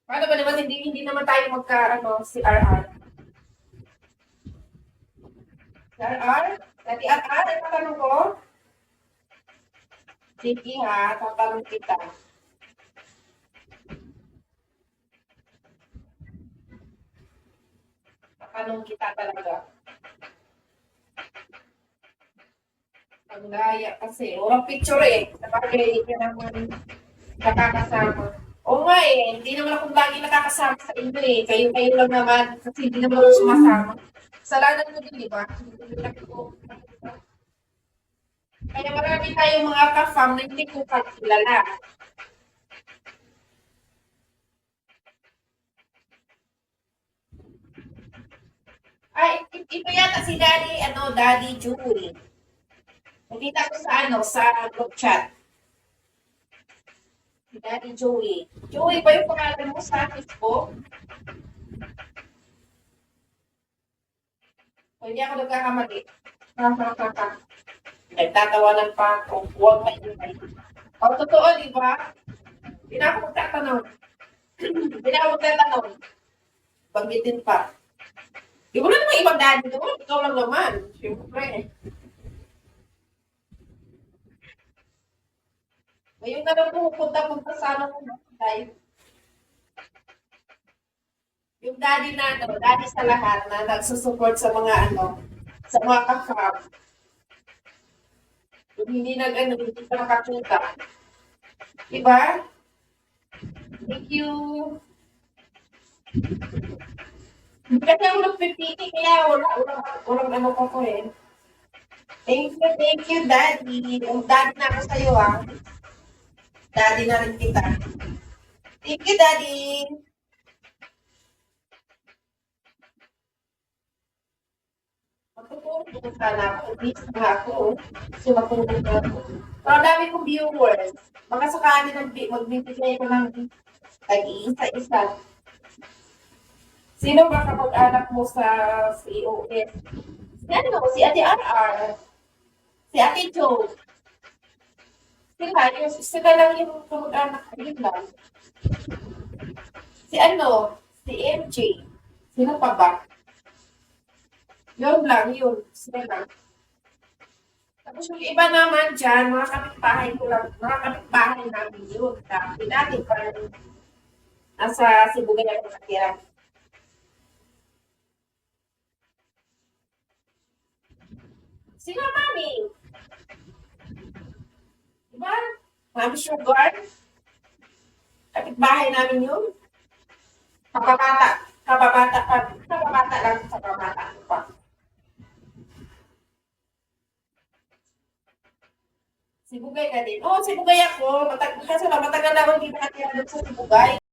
Paano ba naman hindi naman tayo magka-ano, si RR? Si RR? Dati RR, ay patanong ko? Sige ha, tatanong kita. Tatanong kita talaga. Ang laya kasi. Walang picture eh. Sabagay, hindi ka naman nakakasama. Oo nga eh, hindi naman ako lagi nakakasama sa inyo eh. Kayo-kayo lang naman kasi hindi naman ako sumasama. Kasalanan mo din, di ba? Kaya marami tayong mga ka-fam na hindi ko kilala. Ay, ito yata si Daddy, Daddy Jewel. Nakita ko sa sa group chat. Si Daddy Joey. Joey ba yung pangalan mo sa Facebook? O hindi ako nagkakamali. Nagtatawanan pa ako. Huwag pa yun. O, totoo, di ba? Hindi na ako magtatanong. Hindi na ako magtatanong. Banggitin pa. Di mo na naman ibang daddy doon. Ikaw lang naman. Siyempre. Ngayon na lang pupunta sa ano mo. Yung daddy na daddy sa lahat na nagsusupport sa mga sa mga kakap. Yung hindi hindi ka nakakita. Diba? Thank you. Hindi kasi ako nagpipili, kaya walang ano ko ko eh. Thank you, Daddy. Yung daddy na ako sa'yo, ah. Daddy na rin kita. Thank you, Daddy. Matutulog ko sana ako. Busy nga ako. Kasi matulog na ako. Pero dami kong viewers. Baka sakali magbibigay ko ng tag-iisa-isa. Sino ba kapag-anak mo sa COS? Si Ate RR. Si Ate Joe. Sila lang yung kamag-anak. Ayun lang. Si MJ. Sino pa ba? Yun lang, yun. Sila lang. Tapos yung iba naman dyan, mga kapitbahay ko lang, mga kapitbahay namin yun. Dati natin parang nasa Sibugay ako nakatira. Sino mami? Diba? Mami Sugar? Kapitbahay namin yun. Kapabata. Kapabata lang sa kababata pa. Sibugay ka din. Oo, Sibugay ako. Kaso lang, matagal na ako hindi nakatira doon sa Sibugay.